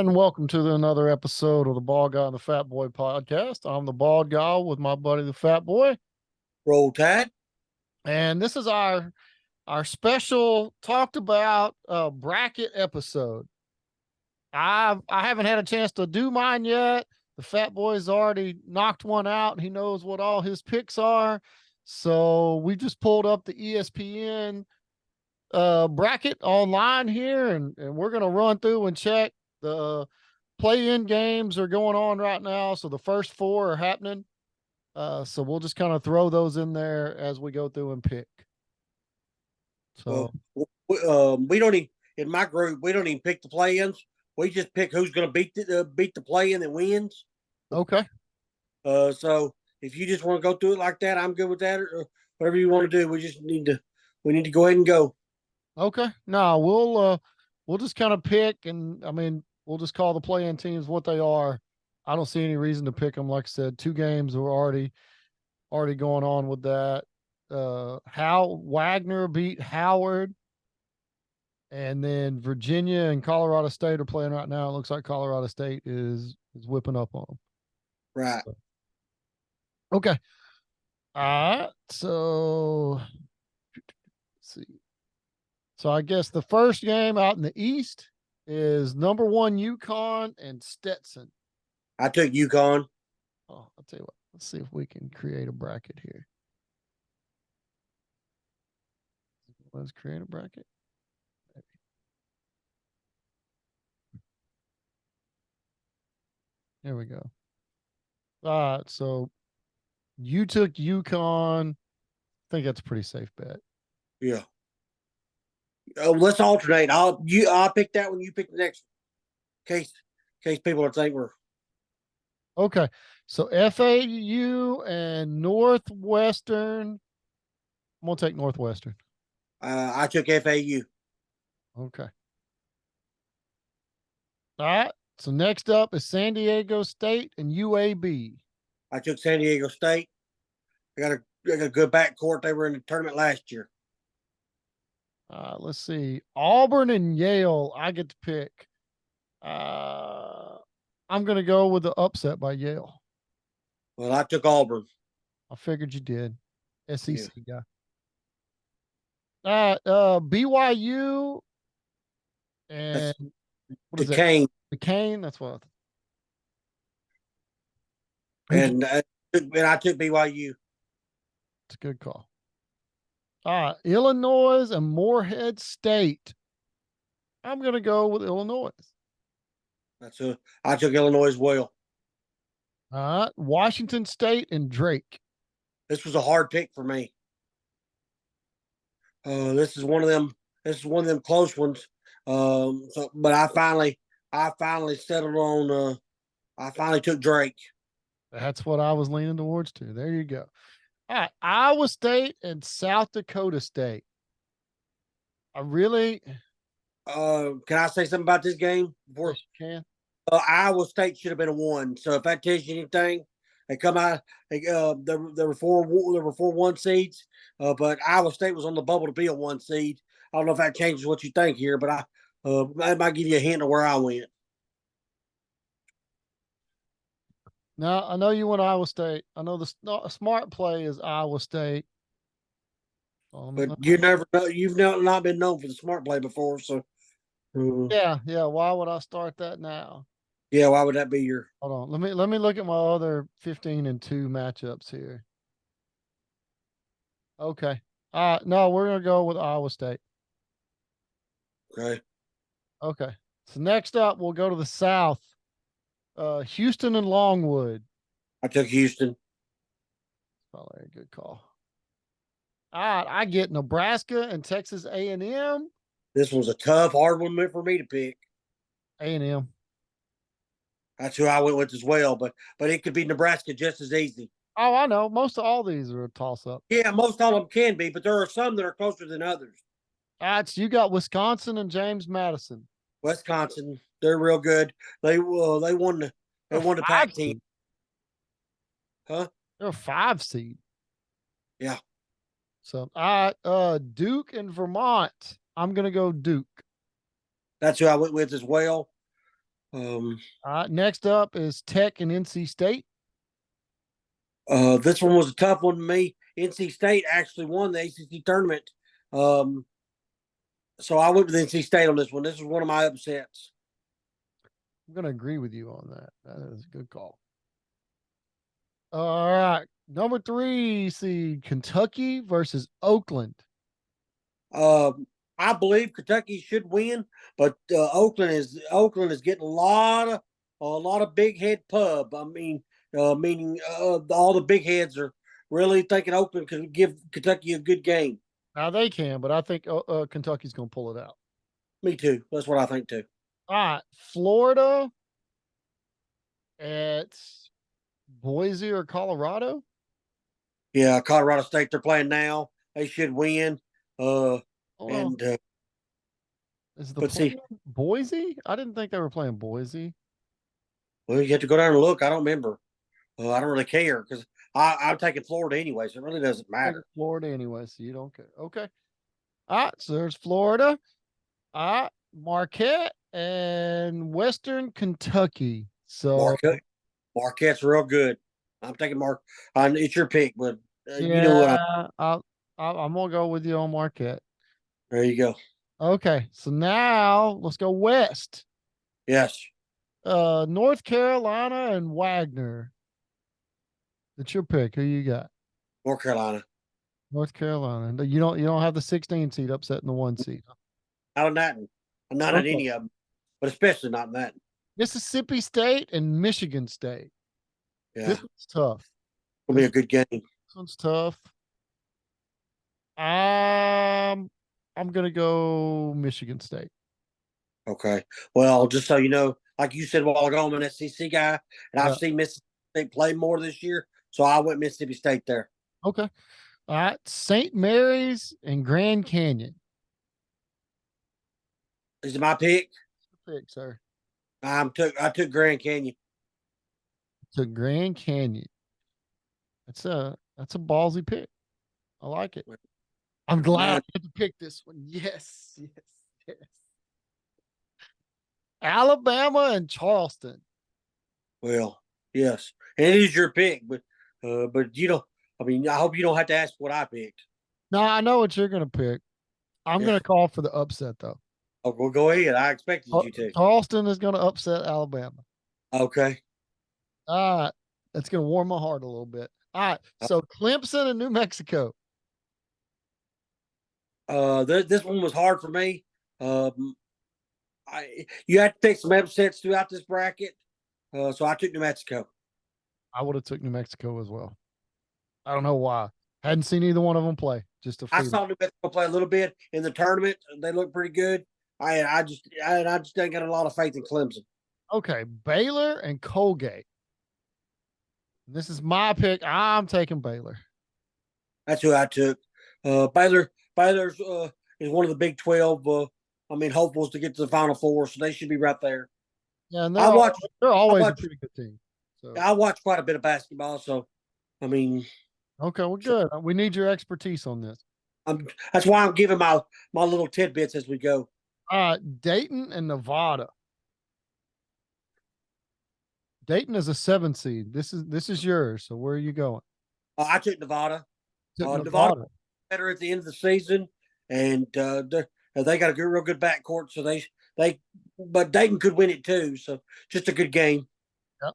And welcome to another episode of the Bald Guy and the Fat Boy podcast. I'm the Bald Guy with my buddy, the Fat Boy. Roll Tide. And this is our special talked about bracket episode. I haven't had a chance to do mine yet. The Fat Boy's already knocked one out. He knows what all his picks are. So we just pulled up the ESPN bracket online here, and we're gonna run through and check the play-in games are going on right now. So the first four are happening. So we'll just kind of throw those in there as we go through and pick. So We don't even, in my group, we don't even pick the play-ins. We just pick who's going to beat the play-in that wins. okay. So if you just want to go through it like that, I'm good with that. Or whatever you want to do, we need to go ahead and go. Okay. No, we'll just kind of pick, and I mean, we'll just call the play-in teams what they are. I don't see any reason to pick them. Like I said, two games were already going on with that. Wagner beat Howard, and then Virginia and Colorado State are playing right now. It looks like Colorado State is whipping up on them. Right. Okay. All right. So let's see. So I guess the first game out in the East is number one UConn and Stetson. I took UConn. Oh, I'll tell you what. Let's see if we can create a bracket here. Let's create a bracket. Maybe. There we go. All right. So you took UConn. I think that's a pretty safe bet. Yeah. Let's alternate. I'll pick that one. You pick the next one. In case people are thinking we're Okay. So FAU and Northwestern. I'm gonna take Northwestern. I took FAU. Okay. All right. So next up is San Diego State and UAB. I took San Diego State. I got a good backcourt. They were in the tournament last year. Let's see. Auburn and Yale. I get to pick. I'm gonna go with the upset by Yale. Well, I took Auburn. I figured you did. SEC Yeah. guy. BYU and That's what is Duquesne. that? McCain. That's what. And I took BYU. It's a good call. Illinois and Morehead State. I'm gonna go with Illinois. I took Illinois as well. Washington State and Drake. This was a hard pick for me. This is one of them. This is one of them close ones. But I finally settled on. I finally took Drake. That's what I was leaning towards too. There you go. All right, Iowa State and South Dakota State. I really. Can I say something about this game before? You can. Iowa State should have been a 1. So if that tells you anything, they come out. There were four 1 seeds, but Iowa State was on the bubble to be a 1 seed. I don't know if that changes what you think here, but that might give you a hint of where I went. Now I know you went Iowa State. I know the smart play is Iowa State. But you never know. You've not been known for the smart play before, so. Yeah. Why would I start that now? Yeah, why would that be your? Hold on. Let me look at my other 15-2 matchups here. Okay. No, we're gonna go with Iowa State. Okay. Okay. So next up, we'll go to the South. Houston and Longwood. I took Houston. Probably a good call. All right, I get Nebraska and Texas A&M. This was a tough, hard one for me to pick. A&M. That's who I went with as well, but it could be Nebraska just as easy. Oh, I know. Most of all these are a toss-up. Yeah, most all of them can be, but there are some that are closer than others. You got Wisconsin and James Madison. Wisconsin, they're real good. They won the Pac team. Huh? They're a 5 seed. Yeah. So, Duke and Vermont. I'm gonna go Duke. That's who I went with as well. Next up is Tech and NC State. This one was a tough one to me. NC State actually won the ACC tournament. Um, so I went with NC State on this one. This was one of my upsets. I'm going to agree with you on that. That is a good call. All right. Number 3 seed Kentucky versus Oakland. I believe Kentucky should win, but Oakland is getting a lot of big head pub. I mean, meaning all the big heads are really thinking Oakland could give Kentucky a good game. Now they can, but I think Kentucky's going to pull it out. Me too. That's what I think too. All right. Florida at Boise or Colorado. Yeah, Colorado State they're playing now. They should win. Oh, And is the but see, Boise? I didn't think they were playing Boise. well, you have to go down and look. I don't remember. I don't really care because I'm taking Florida anyway, so it really doesn't matter. Florida anyway, so you don't care. Okay. All right. So there's Florida. All right. Marquette and Western Kentucky. So Marquette's real good. I'm taking Mark. It's your pick, but you know what? yeah, I'm gonna go with you on Marquette. There you go. Okay, so now let's go west. Yes, North Carolina and Wagner. It's your pick. Who you got? North Carolina. North Carolina. You don't have the 16 seed upsetting the 1 seed. Not on that. Not on any of them, but especially not in that. Mississippi State and Michigan State. Yeah, This one's tough. it'll be a good game. This one's tough. I'm gonna go Michigan State. Okay. Well, just so you know, like you said a while ago, I'm an SEC guy, and Yeah. I've seen Mississippi State play more this year, so I went Mississippi State there. Okay. All right. St. Mary's and Grand Canyon. Is it my pick? Pick, sir. I took Grand Canyon. To Grand Canyon. That's a ballsy pick. I like it. I'm glad I get to pick this one. Yes, yes, yes. Alabama and Charleston. Well, yes, and it is your pick, but you know, I mean, I hope you don't have to ask what I picked. No, I know what you're gonna pick. I'm gonna call for the upset though. Oh, well, go ahead. I expected you to. Charleston is gonna upset Alabama. Okay. All right. That's gonna warm my heart a little bit. All right. So Clemson and New Mexico. This one was hard for me. You had to take some upsets throughout this bracket, so I took New Mexico. I would have took New Mexico as well. I don't know why. Hadn't seen either one of them play. Just a I saw New Mexico play a little bit in the tournament. They looked pretty good. I just ain't got a lot of faith in Clemson. Okay, Baylor and Colgate. This is my pick. I'm taking Baylor. That's who I took. Baylor's is one of the Big 12. Hopefuls to get to the Final Four, so they should be right there. Yeah, and they're always a pretty good team. So I watch quite a bit of basketball, so I mean. Okay, well, good. We need your expertise on this. That's why I'm giving my little tidbits as we go. Dayton and Nevada. Dayton is a 7 seed. This is yours. So where are you going? I took Nevada. Nevada better at the end of the season, and they got a real good backcourt. So but Dayton could win it too. So just a good game. Yep.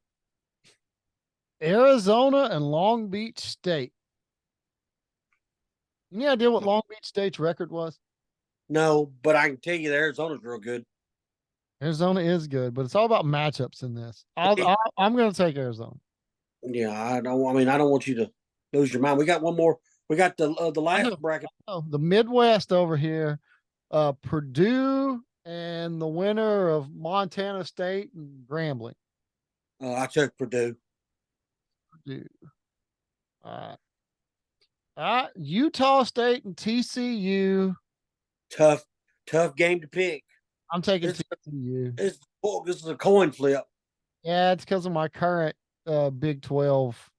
Arizona and Long Beach State. Any idea what Long Beach State's record was? No, but I can tell you that Arizona's real good. Arizona is good, but it's all about matchups in this. I'm going to take Arizona. Yeah, I don't want you to lose your mind. We got one more. We got the last bracket. The Midwest over here. Purdue and the winner of Montana State and Grambling. I took Purdue. Utah State and TCU. Tough game to pick. I'm taking TCU. This is a coin flip. Yeah, it's because of my current Big 12.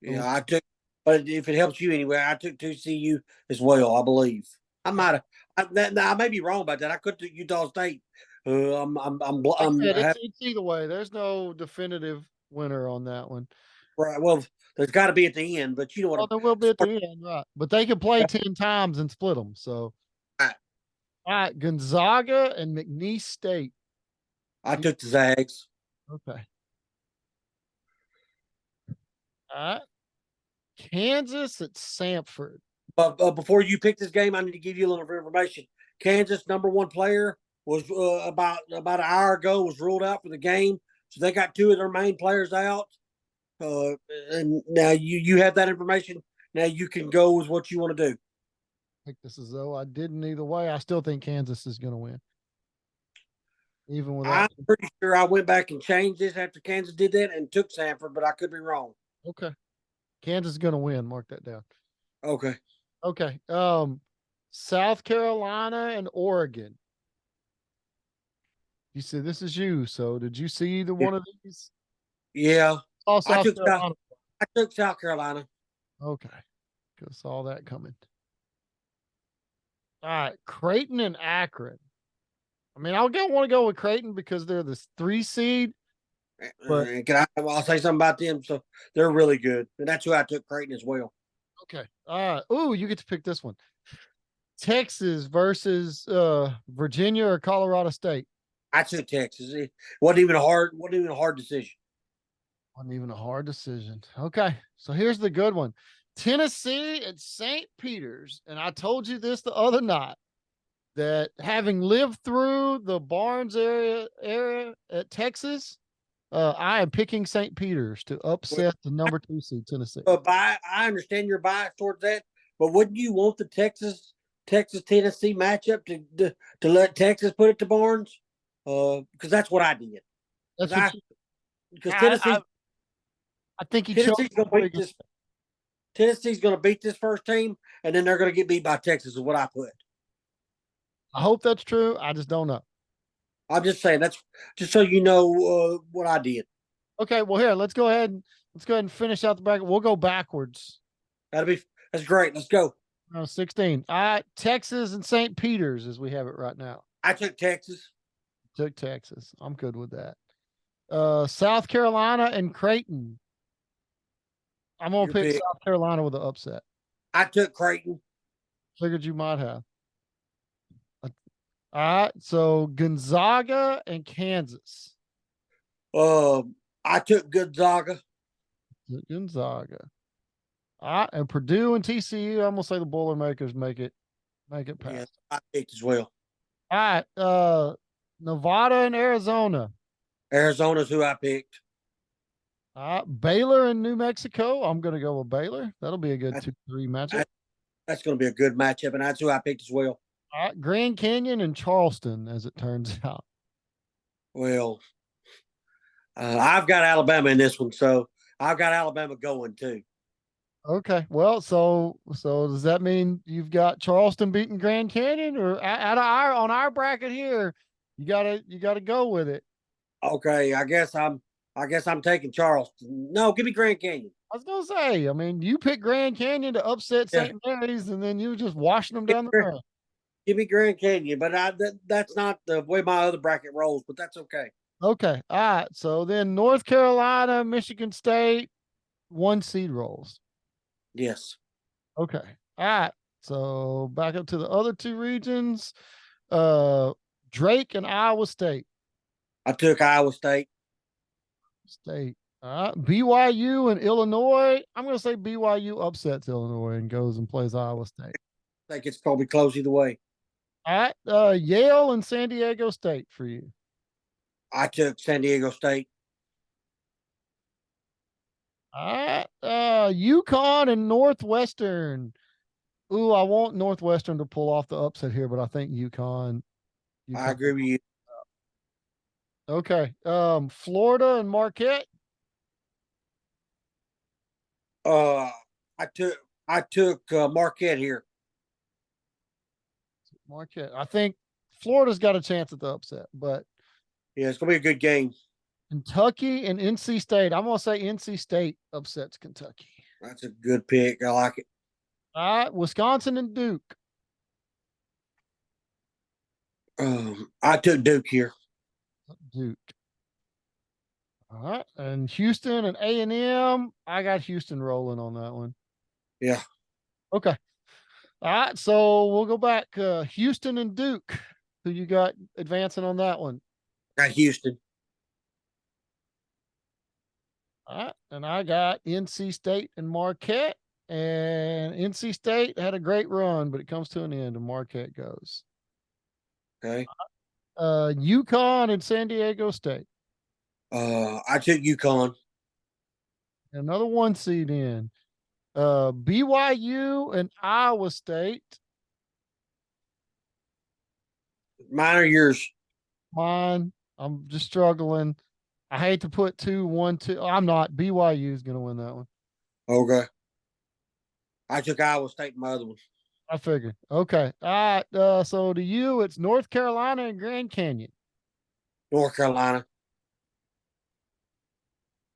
Yeah, I took, but if it helps you anyway, I took TCU as well, I believe. I may be wrong about that. I could take Utah State, Like I said, it's either way. There's no definitive winner on that one. right. Well, there's got to be at the end, but you know what? Oh, there will be at the end, right? But they can play 10 times and split them. So, all right, Gonzaga and McNeese State. I took the Zags. Okay. All right. Kansas at Samford. But before you pick this game, I need to give you a little information. Kansas number one player was about an hour ago was ruled out for the game, so they got two of their main players out. And now you have that information. Now you can go with what you want to do. I think this is though I didn't either way. I still think Kansas is going to win, even I'm without. pretty sure I went back and changed this after Kansas did that and took Sanford, but I could be wrong. Okay, Kansas is going to win. Mark that down. Okay. Okay. South Carolina and Oregon. You said this is you. So did you see either one of these? Yeah. Oh, South Carolina. I took South Carolina. Okay. Saw that coming. All right. Creighton and Akron. I mean, want to go with Creighton because they're the 3 seed. But I'll say something about them. So they're really good. And that's who I took, Creighton as well. Okay. Oh, you get to pick this one. Texas versus Virginia or Colorado State. I took Texas. It wasn't even a hard decision. Wasn't even a hard decision. Okay. So here's the good one. Tennessee and St. Peter's. And I told you this the other night that having lived through the Barnes area at Texas, I am picking St. Peter's to upset the number 2 seed Tennessee. I understand your bias towards that, but wouldn't you want the Texas Tennessee matchup to let Texas put it to Barnes? Because that's what I did. Because Tennessee, I think he Tennessee's going to beat this. Tennessee's going to beat this first team, and then they're going to get beat by Texas. Is what I put. I hope that's true. I just don't know. I'm just saying that's just so you know what I did. Okay, well here, let's go ahead and finish out the bracket. We'll go backwards. That's great. Let's go. 16. All right, Texas and St. Peter's as we have it right now. I took Texas. Took Texas. I'm good with that. South Carolina and Creighton. I'm gonna pick South Carolina with the upset. I took Creighton. Figured you might have. All right, so Gonzaga and Kansas. I took Gonzaga. Gonzaga. All right, and Purdue and TCU. I'm gonna say the Boilermakers make it past. Yeah, I picked as well. All right, Nevada and Arizona. Arizona's who I picked. Baylor and New Mexico. I'm gonna go with Baylor. That'll be a good 2-3 matchup. That's gonna be a good matchup, and that's who I picked as well. Grand Canyon and Charleston, as it turns out. Well, I've got Alabama in this one, so I've got Alabama going too. Okay, well, so does that mean you've got Charleston beating Grand Canyon, or on our bracket here, you gotta go with it? Okay, I guess I'm taking Charleston. No, give me Grand Canyon. I was gonna say, I mean, you picked Grand Canyon to upset St. Mary's, and then you just washing them down the road. Give me Grand Canyon, but that's not the way my other bracket rolls, but that's okay. Okay. All right. So then North Carolina, Michigan State, 1 seed rolls. Yes. Okay. All right. So back up to the other 2 regions. Drake and Iowa State. I took Iowa State. All right. BYU and Illinois. I'm going to say BYU upsets Illinois and goes and plays Iowa State. I think it's probably close either way. All right. Yale and San Diego State for you. I took San Diego State. All right. UConn and Northwestern. Ooh, I want Northwestern to pull off the upset here, but I think UConn. I agree with you. Okay. Florida and Marquette. I took Marquette here. Marquette. I think Florida's got a chance at the upset, but yeah, it's gonna be a good game. Kentucky and NC State. I'm gonna say NC State upsets Kentucky. That's a good pick. I like it. All right, Wisconsin and Duke. I took Duke here. Duke. All right, and Houston and A&M. I got Houston rolling on that one. Yeah, Okay. All right, so we'll go back. Houston and Duke. Who you got advancing on that one? got Houston. All right, and I got NC State and Marquette. And NC State had a great run, but it comes to an end, and Marquette goes. Okay. UConn and San Diego State. I took UConn. Another one seed in. BYU and Iowa State. Mine or yours? Mine. I'm just struggling. I hate to put 2-1-2. I'm not. BYU is going to win that one. Okay. I took Iowa State in my other one. I figured. Okay. All right. So to you, it's North Carolina and Grand Canyon. North Carolina.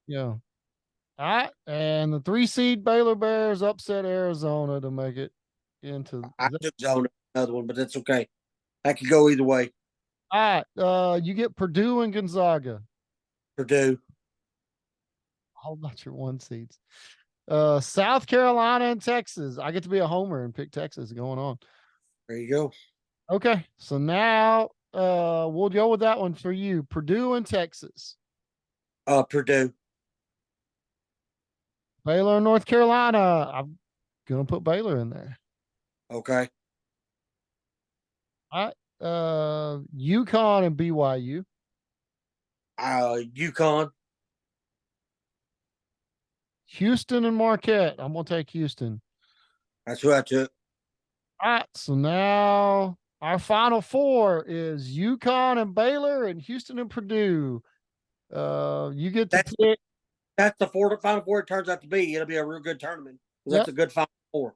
Yeah. All right. And the 3 seed Baylor Bears upset Arizona to make it into. I took Zona another one, but that's okay. That could go either way. All right. You get Purdue and Gonzaga. Purdue. How about your 1 seeds? South Carolina and Texas. I get to be a homer and pick Texas going on. There you go. Okay. So now we'll go with that one for you. Purdue and Texas. Purdue. Baylor and North Carolina. I'm gonna put Baylor in there. Okay. All right. UConn and BYU. UConn. Houston and Marquette. I'm gonna take Houston. That's who I took. All right. So now our final 4 is UConn and Baylor and Houston and Purdue. You get to pick. That's the final four it turns out to be. It'll be a real good tournament. Yep. That's a good final four.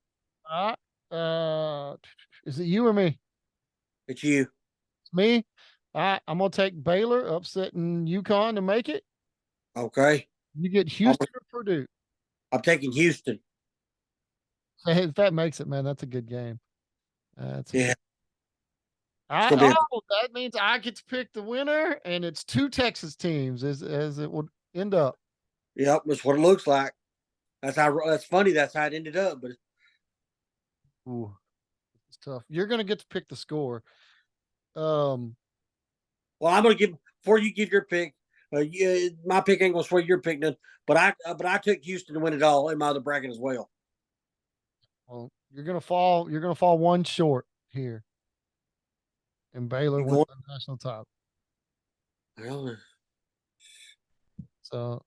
All right. Is it you or me? It's you. It's me. All right. I'm gonna take Baylor upsetting UConn to make it. Okay. You get Houston or Purdue. I'm taking Houston. If that makes it, man, that's a good game. That's Yeah. that means I get to pick the winner, and it's 2 Texas teams as it would end up. Yep, that's what it looks like. That's funny. That's how it ended up. But Ooh, it's tough. You're gonna get to pick the score. Well, I'm gonna give before you give your pick. My pick ain't gonna sway your pick none. But I took Houston to win it all in my other bracket as well. Well, you're gonna fall. You're gonna fall 1 short here, and Baylor wins the national title. Well, So,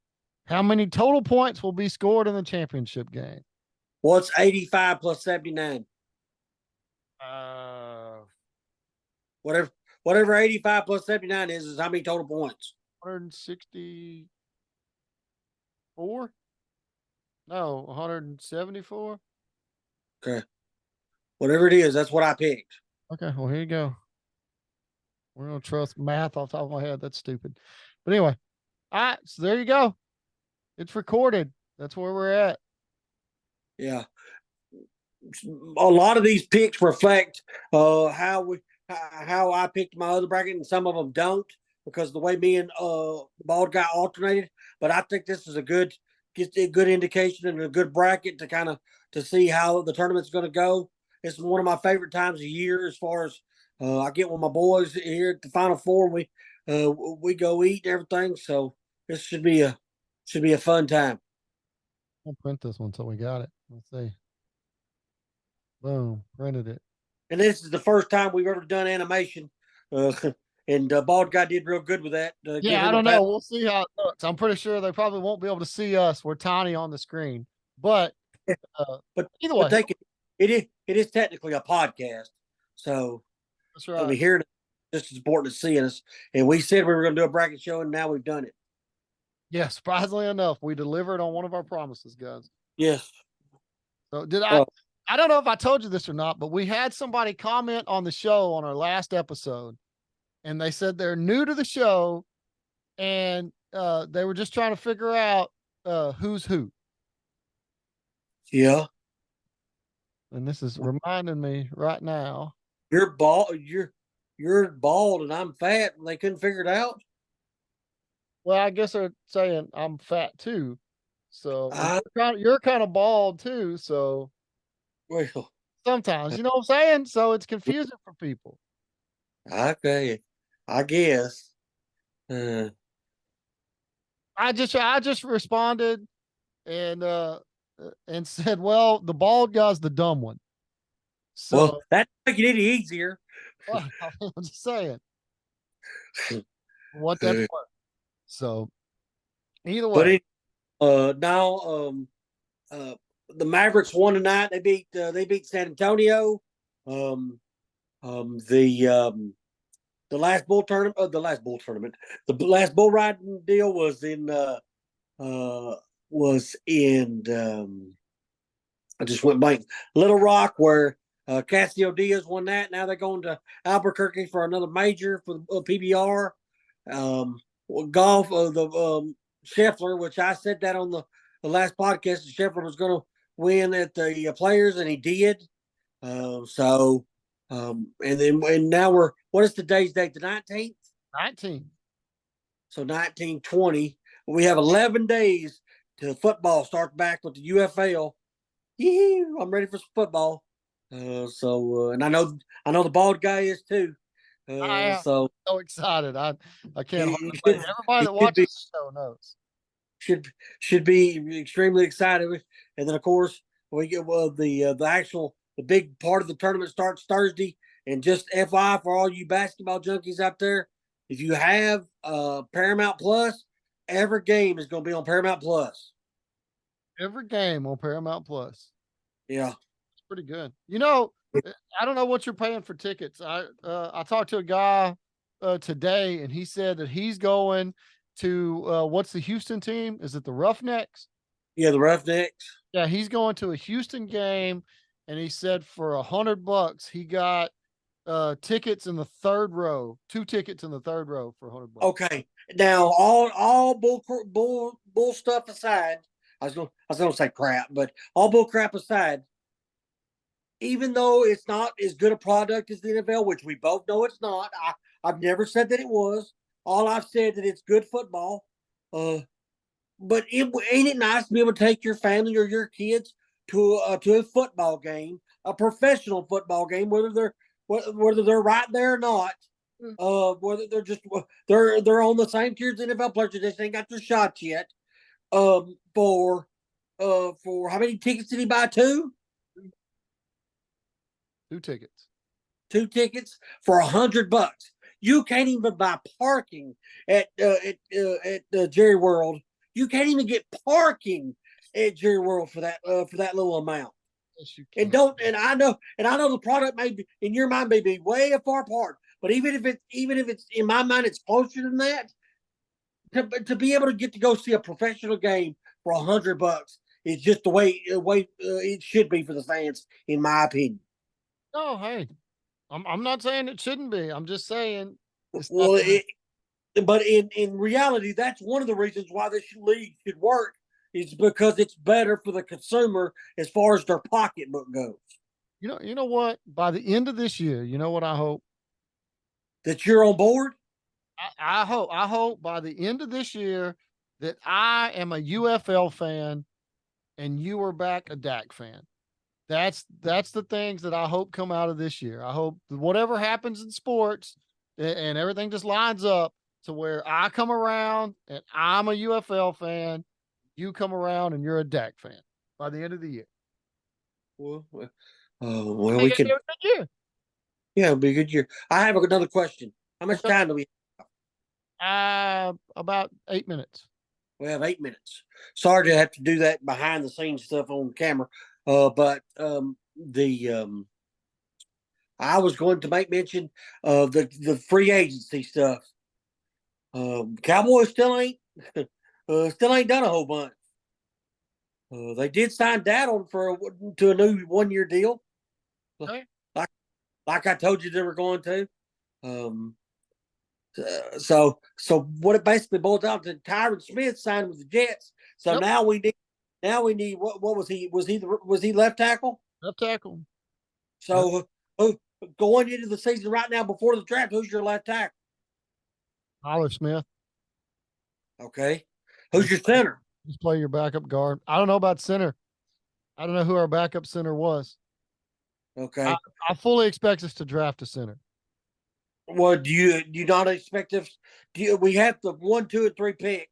how many total points will be scored in the championship game? what's 85 plus 79? Whatever 85 plus 79 is how many total points? 164? No, 174. Okay. Whatever it is, that's what I picked. Okay, well, here you go. We're gonna trust math off the top of my head. That's stupid. But anyway, all right, so there you go. It's recorded. That's where we're at. Yeah. A lot of these picks reflect how I picked my other bracket, and some of them don't because the way me and Bald guy alternated. But I think this is a good indication and a good bracket to kind of to see how the tournament's going to go. It's one of my favorite times of year as far as I get with my boys here at the Final Four. We go eat and everything, so this should be a fun time. I'll print this one so we got it. Let's see. Boom, printed it. And this is the first time we've ever done animation. And Bald guy did real good with that. Yeah, I don't know. We'll see how it looks. I'm pretty sure they probably won't be able to see us. We're tiny on the screen, but either way, it is technically a podcast. So that's right. I mean, hearing it is just as important as seeing us. And we said we were going to do a bracket show, and now we've done it. Yeah, surprisingly enough, we delivered on one of our promises, guys. Yes. So did I? I don't know if I told you this or not, but we had somebody comment on the show on our last episode, and they said they're new to the show, and they were just trying to figure out who's who. Yeah. And this is reminding me right now. You're bald. You're bald, and I'm fat, and they couldn't figure it out. Well, I guess they're saying I'm fat too. So and I you're kind of bald too. So well, sometimes, you know what I'm saying? So it's confusing for people. okay, I guess. Uh, I just responded and said, well, the bald guy's the dumb one. well, So that make it any easier. well, I'm just saying what that's Uh, worth. So either but way, it now uh the Mavericks won tonight. They beat San Antonio. Um, the last bull tournament, the last bull riding deal uh was in I just went blank. Little Rock, where Cassio Diaz won that. Now they're going to Albuquerque for another major for the PBR. Golf, the Scheffler, which I said that on the last podcast, Scheffler was going to win at the Players, and he did. So, and now what is today's date? The 19th? 19. So 1920. We have 11 days till football starts back with the UFL. Yeah, I'm ready for some football. And I know the bald guy is too. I am So so excited. I can't he, hardly he wait. should Everybody he that should be watches the show knows. should should be extremely excited. And then of course we get the big part of the tournament starts Thursday. And just FYI for all you basketball junkies out there, if you have Paramount Plus, every game is going to be on Paramount Plus. Every game on Paramount Plus. Yeah. It's pretty good. You know, I don't know what you're paying for tickets. I talked to a guy today, and he said that he's going to what's the Houston team? Is it the Roughnecks? Yeah, the Roughnecks. Yeah, he's going to a Houston game, and he said for $100 he got tickets in the third row, 2 tickets in the third row for $100. Okay. Now, all bull stuff aside, I was gonna say crap, but all bull crap aside, even though it's not as good a product as the NFL, which we both know it's not, I've never said that it was. All I've said that it's good football. Uh, but ain't it nice to be able to take your family or your kids to a football game, a professional football game, whether they're right there or not, whether they're on the same tier as the NFL players, they just ain't got their shots yet. For how many tickets did he buy? 2? 2 tickets. 2 tickets for $100. You can't even buy parking at Jerry World. You can't even get parking at Jerry World for that little amount. Yes, you And can. don't and I know the product may be in your mind may be way far apart, but even if it's in my mind it's closer than that. To be able to get to go see a professional game for $100 is just the way it should be for the fans, in my opinion. Oh, hey, I'm not saying it shouldn't be. I'm just saying it's not Well, the but in reality, that's one of the reasons why this league should work is because it's better for the consumer as far as their pocketbook goes. you know what? By the end of this year, you know what I hope? That you're on board. I hope by the end of this year that I am a UFL fan and you are back a DAC fan. That's the things that I hope come out of this year. I hope that whatever happens in sports and everything just lines up to where I come around and I'm a UFL fan, you come around and you're a DAC fan by the end of the year. Well, I think we it'd be could. a good year. Yeah, it'll be a good year. I have another question. How much Okay. time do we? About 8 minutes. We have 8 minutes. Sorry to have to do that behind the scenes stuff on camera. But the I was going to make mention of the free agency stuff. Cowboys still ain't done a whole bunch. They did sign Daddle to a new 1 year deal, Okay. like I told you they were going to. Um, so what it basically boils down to, Tyron Smith signed with the Jets. So Yep. now we need what was he left tackle? Left tackle. Yep. So going into the season right now before the draft, who's your left tackle? Tyler Smith. Okay. Who's your center? Just play your backup guard. I don't know about center. I don't know who our backup center was. I, Okay. I fully expect us to draft a center. Well, do you not expect us? We have the 1, 2, and 3 pick?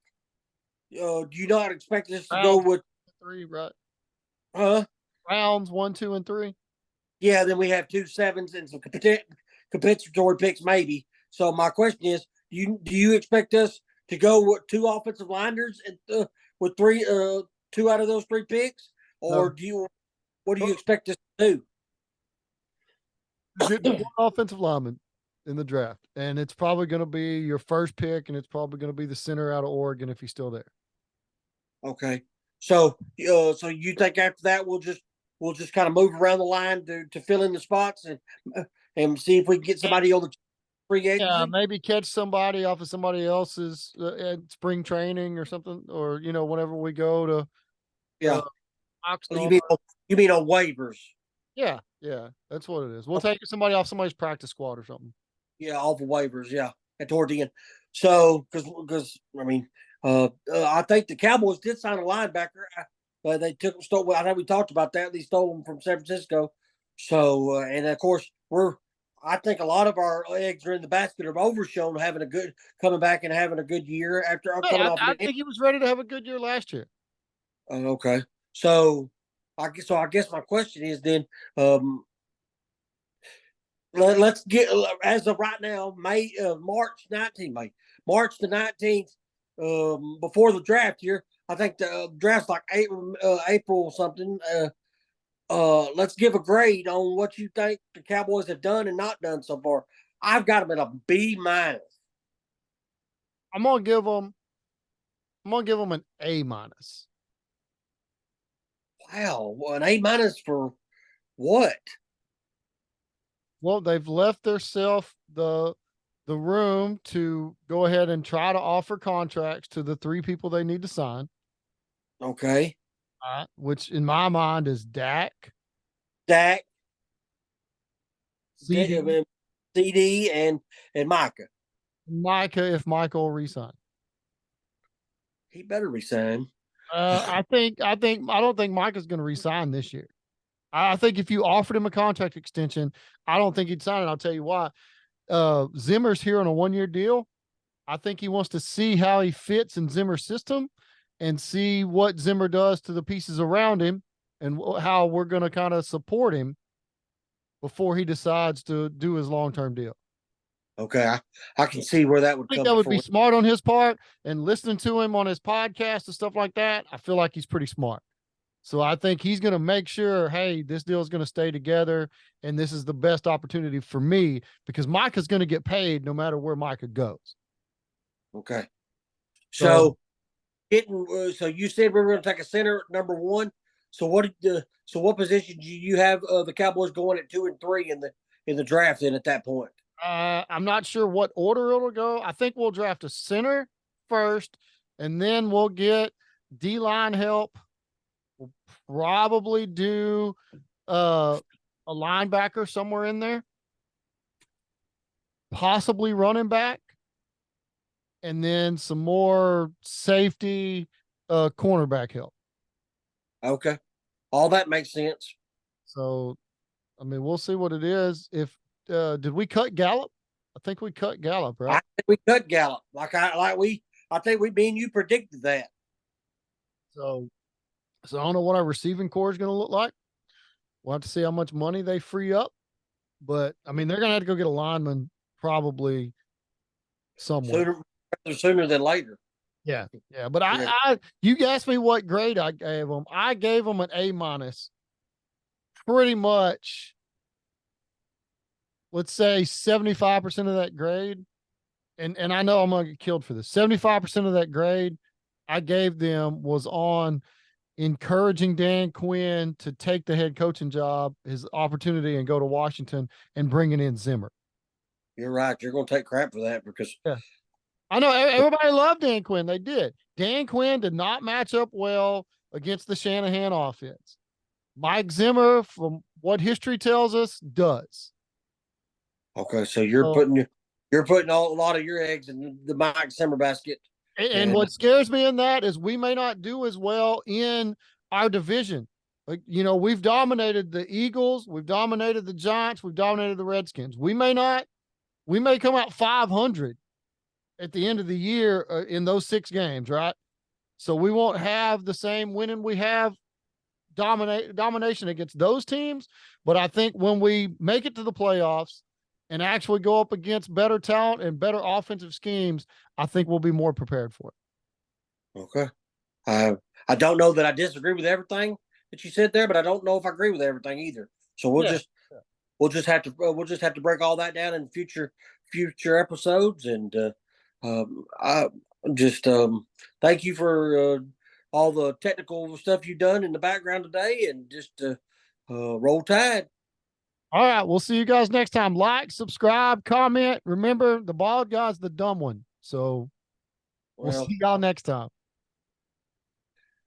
Do you not expect us to go Rounds with? 3, right? Huh? Rounds 1, 2, and 3. Yeah. Then we have 2 sevens and some compensatory picks, maybe. So my question is, do you expect us to go with 2 offensive liners and with 2 out of those 3 picks, or No, what do you expect us to get do? one offensive lineman in the draft, and it's probably going to be your first pick, and it's probably going to be the center out of Oregon if he's still there. Okay. So you think after that we'll just kind of move around the line to fill in the spots and see if we can get somebody on the free Yeah, agency? maybe catch somebody off of somebody else's at spring training or something, or whenever we go to Yeah. You Oxnard. mean you mean on waivers? Yeah, yeah, that's what it is. We'll take somebody off somebody's practice squad or something. Yeah, off of waivers. Yeah, at toward the end. So because I mean, I think the Cowboys did sign a linebacker. They stole. I know we talked about that. They stole him from San Francisco. So and of course I think a lot of our eggs are in the basket of Overshown having a good coming back and having a good year after Yeah, coming off I an injury. think he was ready to have a good year last year. Okay, so I guess my question is then, um, let's get as of right now, March the 19th, before the draft here. I think the draft's like April something. Let's give a grade on what you think the Cowboys have done and not done so far. I've got them at a B minus. I'm gonna give them. I'm gonna give them an A minus. Wow, well, an A minus for what? Well, they've left themselves the room to go ahead and try to offer contracts to the 3 people they need to sign. Okay, Which in my mind is Dak, Dak, CD, CD, and Micah. Micah if Michael will resign. He better resign. I don't think Micah's going to resign this year. I think if you offered him a contract extension, I don't think he'd sign it. I'll tell you why. Zimmer's here on a 1-year deal. I think he wants to see how he fits in Zimmer's system and see what Zimmer does to the pieces around him and how we're going to kind of support him before he decides to do his long-term deal. Okay, I can see where that would I think come that to would be fruition. smart on his part, and listening to him on his podcast and stuff like that, I feel like he's pretty smart. So I think he's going to make sure, hey, this deal is going to stay together, and this is the best opportunity for me because Micah's going to get paid no matter where Micah goes. Okay, So so so you said we were going to take a center at number 1. So what position do you have the Cowboys going at 2 and 3 in the draft? Then at that point, I'm not sure what order it'll go. I think we'll draft a center first, and then we'll get D line help. We'll probably do a linebacker somewhere in there, possibly running back, and then some more safety, cornerback help. okay, all that makes sense. So, I mean, we'll see what it is. If did we cut Gallup? I think we cut Gallup, I right? think we cut Gallup I think me and you predicted that. So, so I don't know what our receiving core is going to look like. We'll have to see how much money they free up. But I mean, they're going to have to go get a lineman probably somewhere. Sooner than later. Yeah, yeah. But Yeah. you asked me what grade I gave them. I gave them an A minus. Pretty much, let's say 75% of that grade. And I know I'm gonna get killed for this. 75% of that grade I gave them was on encouraging Dan Quinn to take the head coaching job, his opportunity, and go to Washington and bringing in Zimmer. You're right. You're going to take crap for that because Yeah. I know everybody loved Dan Quinn. They did. Dan Quinn did not match up well against the Shanahan offense. Mike Zimmer, from what history tells us, does. okay, so you're So putting a lot of your eggs in the Mike Zimmer basket. And And what scares me in that is we may not do as well in our division. Like, we've dominated the Eagles, we've dominated the Giants, we've dominated the Redskins. We may come out 500 at the end of the year in those 6 games, right? So we won't have the same winning we have domination against those teams. But I think when we make it to the playoffs and actually go up against better talent and better offensive schemes, I think we'll be more prepared for it. okay, I don't know that I disagree with everything that you said there, but I don't know if I agree with everything either. So Yeah. we'll just have to break all that down in future episodes. And I just thank you for all the technical stuff you've done in the background today, and just roll tide. All right. We'll see you guys next time. Like, subscribe, comment. Remember, the bald guy's the dumb one. So we'll Well, see y'all next time.